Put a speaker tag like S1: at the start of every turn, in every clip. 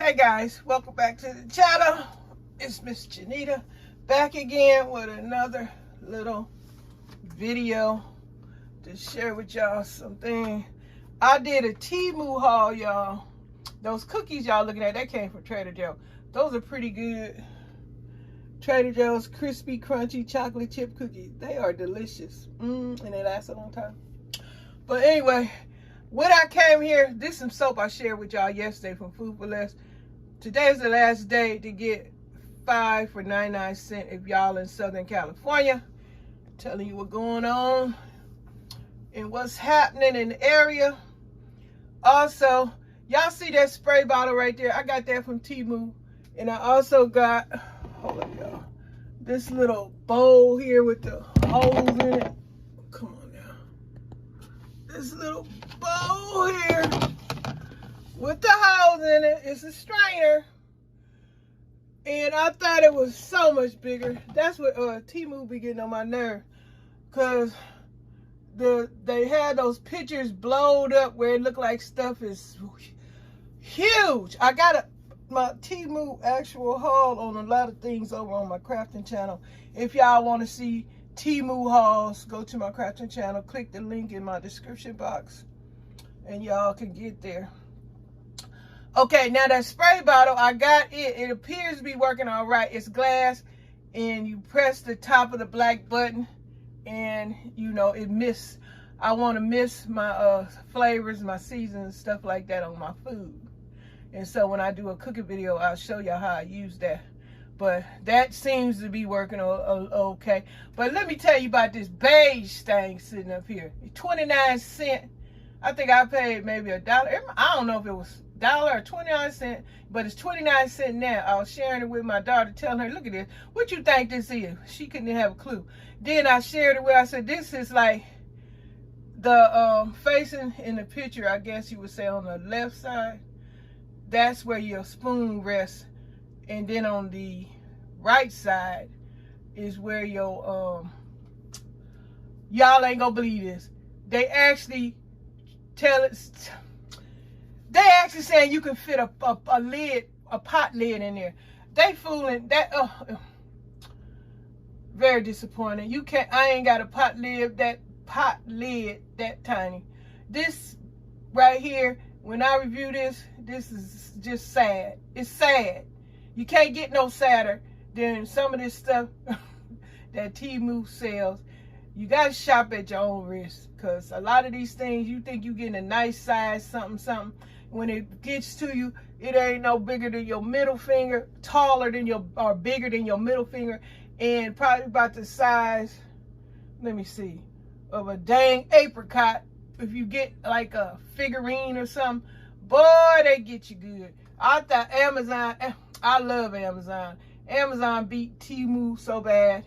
S1: Hey guys, welcome back to the channel. It's Miss JENITA back again with another little video to share with y'all something. I did a Temu haul, y'all. Those cookies y'all looking at, that came from Trader Joe. Those are pretty good. Trader Joe's crispy, crunchy chocolate chip cookies. They are delicious. And they last a long time. But anyway, when I came here, this is some soap I shared with y'all yesterday from Food for Less. Today's the last day to get 5 for 99 cents if y'all in Southern California. Telling you what's going on and what's happening in the area. Also, y'all see that spray bottle right there? I got that from Temu. And I also got, hold up y'all, this little bowl here with the holes in it. Come on now. This little bowl here with the holes in it. It's a strainer. And I thought it was so much bigger. That's what Temu be getting on my nerve. Because they had those pictures blowed up where it looked like stuff is huge. I got my Temu actual haul on a lot of things over on my crafting channel. If y'all want to see Temu hauls, go to my crafting channel. Click the link in my description box. And y'all can get there. Okay, now that spray bottle, I got it. It appears to be working all right. It's glass, and you press the top of the black button, and you know it miss. I want to miss my flavors, my seasons, stuff like that on my food. And so when I do a cooking video, I'll show y'all how I use that. But that seems to be working okay. But let me tell you about this beige thing sitting up here. 29 cents. I think I paid maybe $1. I don't know if it was $1 or 29 cents, but it's 29 cents now. I was sharing it with my daughter, telling her, look at this. What you think this is? She couldn't have a clue. Then I shared it with her. I said, this is like the facing in the picture, I guess you would say on the left side. That's where your spoon rests. And then on the right side is where your, y'all ain't gonna believe this. They actually tell it, they actually saying you can fit a lid, a pot lid in there. They fooling that. Very disappointing. You can't. I ain't got a pot lid that tiny. This right here. When I review this, this is just sad. It's sad. You can't get no sadder than some of this stuff that Temu sells. You gotta shop at your own risk, because a lot of these things you think you getting a nice size something. When it gets to you, it ain't no bigger than your middle finger, taller than your, or bigger than your middle finger, and probably about the size, let me see, of a dang apricot. If you get like a figurine or something, boy, they get you good. I thought Amazon, I love Amazon. Amazon beat Temu so bad.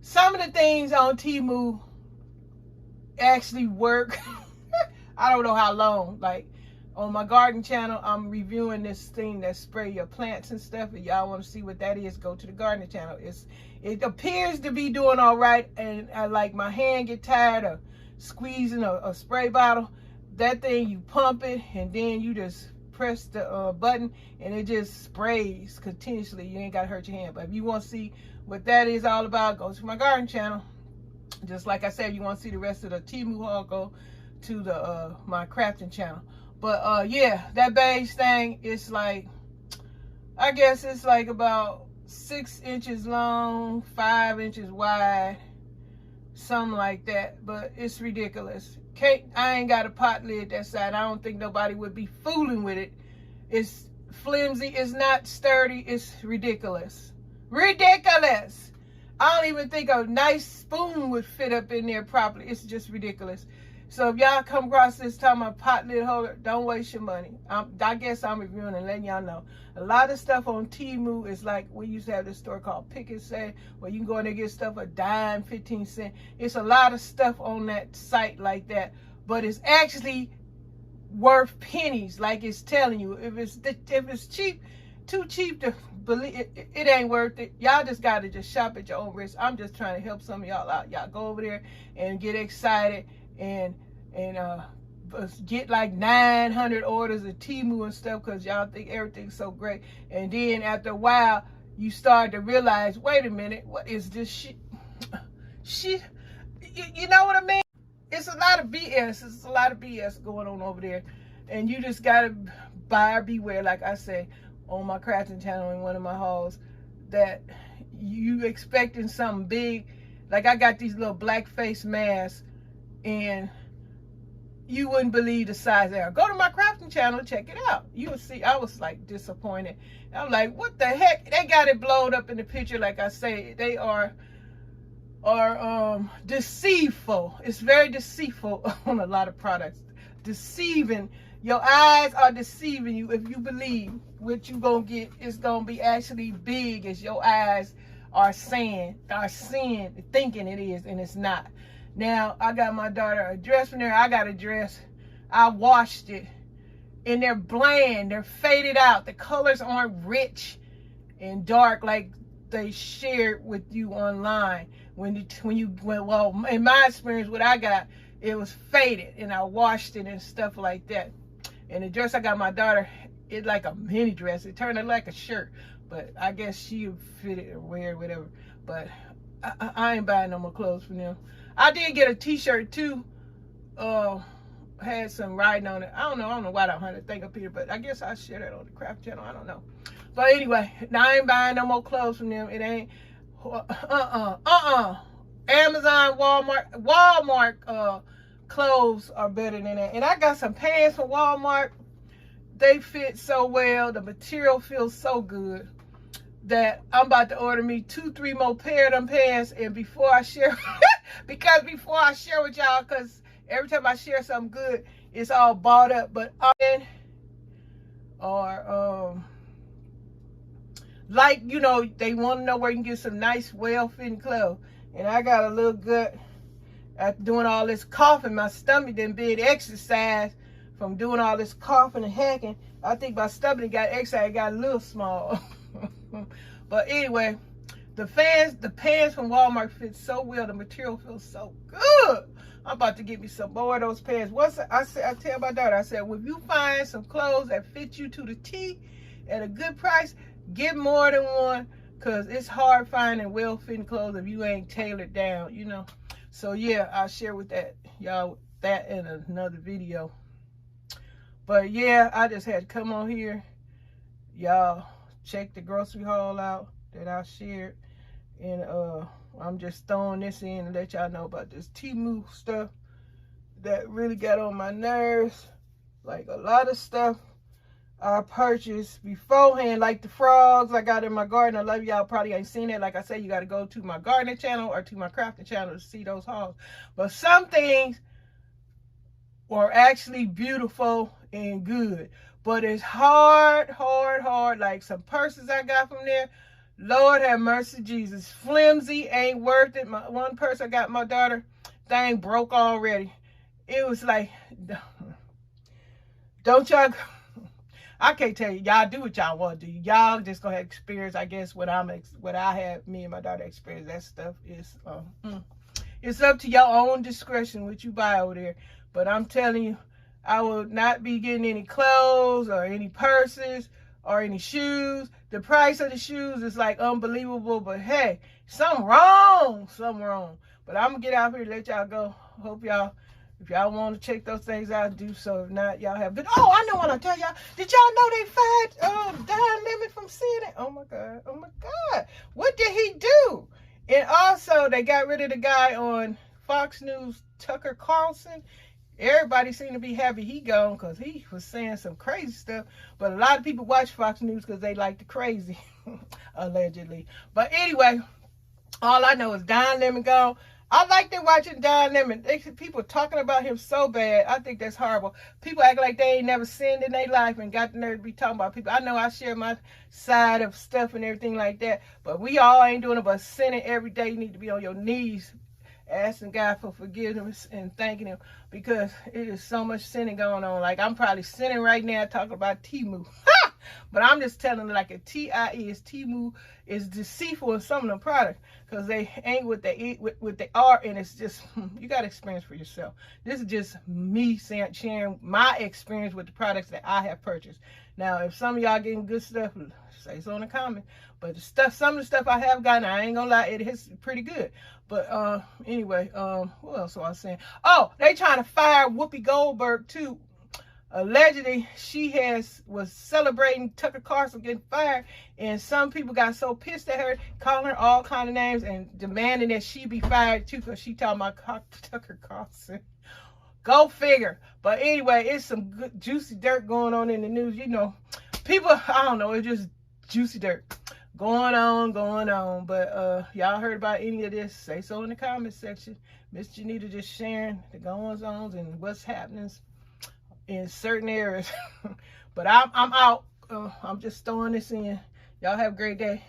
S1: Some of the things on Temu actually work. I don't know how long. Like on my garden channel, I'm reviewing this thing that spray your plants and stuff. If y'all want to see what that is, go to the garden channel. It appears to be doing all right, and I like my hand get tired of squeezing a spray bottle. That thing, you pump it, and then you just press the button, and it just sprays continuously. You ain't got to hurt your hand. But if you want to see what that is all about, go to my garden channel. Just like I said, you want to see the rest of the Temu haul, go to the my crafting channel. But yeah, that beige thing is like, I guess it's like about 6 inches long, 5 inches wide, something like that. But it's ridiculous. I ain't got a pot lid that side. I don't think nobody would be fooling with it. It's flimsy. It's not sturdy. It's ridiculous. Ridiculous. I don't even think a nice spoon would fit up in there properly. It's just ridiculous. So if y'all come across this time a pot lid holder, don't waste your money. I guess I'm reviewing and letting y'all know. A lot of stuff on Temu is like, we used to have this store called Pick and Save, where you can go in there and get stuff a dime, 15 cents. It's a lot of stuff on that site like that, but it's actually worth pennies, like it's telling you. If it's cheap, too cheap to believe, it ain't worth it. Y'all just got to just shop at your own risk. I'm just trying to help some of y'all out. Y'all go over there and get excited and get like 900 orders of Temu and stuff because y'all think everything's so great. And then after a while, you start to realize, wait a minute, what is this shit? You know what I mean? It's a lot of BS. It's a lot of BS going on over there. And you just got to buyer beware, like I say on my crafting channel in one of my hauls, that you expecting something big. Like I got these little black face masks, and you wouldn't believe the size they are. Go to my crafting channel, check it out. You will see. I was like disappointed. I'm like, what the heck? They got it blown up in the picture. Like I say, they are deceitful. It's very deceitful on a lot of products. Deceiving. Your eyes are deceiving you if you believe what you gonna get is gonna be actually big as your eyes are seeing, thinking it is, and it's not. Now, I got my daughter a dress from there. I got a dress. I washed it. And they're bland. They're faded out. The colors aren't rich and dark like they shared with you online. Well, in my experience, what I got, it was faded. And I washed it and stuff like that. And the dress I got my daughter, it's like a mini dress. It turned out like a shirt. But I guess she'll fit it or wear it, whatever. But I ain't buying no more clothes from them. I did get a t-shirt too. Had some writing on it. I don't know why I don't have a thing up here, but I guess I share that on the craft channel. I don't know. But anyway, now I ain't buying no more clothes from them. It ain't Amazon, Walmart clothes are better than that. And I got some pants from Walmart. They fit so well. The material feels so good that I'm about to order me 2-3 more pair of them pants. And before I share, before I share with y'all, because every time I share something good, it's all bought up. But like, you know, they want to know where you can get some nice, well-fitting clothes. And I got a little gut after doing all this coughing. My stomach didn't been exercise from doing all this coughing and hacking. I think my stomach got exercise, got a little small. But anyway, the pants from Walmart fit so well. The material feels so good. I'm about to get me some more of those pants. I tell my daughter, I said, well, if you find some clothes that fit you to the T at a good price, get more than one, because it's hard finding well-fitting clothes if you ain't tailored down, you know. So yeah, I'll share with y'all that in another video. But yeah, I just had to come on here. Y'all check the grocery haul out that I shared. And I'm just throwing this in and let y'all know about this Temu stuff that really got on my nerves. Like a lot of stuff I purchased beforehand, like the frogs I got in my garden. A lot of y'all probably ain't seen it. Like I said, you got to go to my gardening channel or to my crafting channel to see those hauls. But some things were actually beautiful and good. But it's hard. Like some purses I got from there, Lord have mercy, Jesus. Flimsy, ain't worth it. One purse I got my daughter, thing broke already. It was like, don't y'all, I can't tell you, y'all do what y'all want to do. Y'all just gonna have experience, I guess, what I had, me and my daughter experienced. That stuff is, it's up to your own discretion what you buy over there. But I'm telling you, I will not be getting any clothes or any purses or any shoes. The price of the shoes is like unbelievable, but hey, something wrong. But I'm gonna get out here and let y'all go. Hope y'all, if y'all want to check those things out, do so. If not, y'all have. But oh, I know what I'll tell y'all. Did y'all know they fired Don Lemon from CNN? Oh my God. What did he do? And also, they got rid of the guy on Fox News, Tucker Carlson. Everybody seemed to be happy he gone because he was saying some crazy stuff. But a lot of people watch Fox News because they like the crazy, allegedly. But anyway, all I know is Don Lemon gone. I like them watching Don Lemon. People talking about him so bad. I think that's horrible. People act like they ain't never sinned in their life and got the nerve to be talking about people. I know I share my side of stuff and everything like that. But we all ain't doing it but sinning every day. You need to be on your knees asking God for forgiveness and thanking him, because it is so much sinning going on. Like I'm probably sinning right now talking about Temu. But I'm just telling you, like a TIE is Temu is deceitful in some of the products because they ain't what they are, and it's just you got to experience for yourself. This is just me sharing my experience with the products that I have purchased. Now, if some of y'all getting good stuff, say so in the comments. But the stuff, some of the stuff I have gotten, I ain't gonna lie, it is pretty good. But anyway, what else was I saying? Oh, they trying to fire Whoopi Goldberg too. Allegedly, she was celebrating Tucker Carlson getting fired, and some people got so pissed at her, calling her all kind of names and demanding that she be fired too, because she talking about Tucker Carlson. Go figure. But anyway, it's some good juicy dirt going on in the news. You know, people, I don't know, it's just juicy dirt going on. But y'all heard about any of this? Say so in the comment section. Miss JENITA just sharing the goings-ons and what's happening in certain areas. But I'm out. I'm just throwing this in. Y'all have a great day.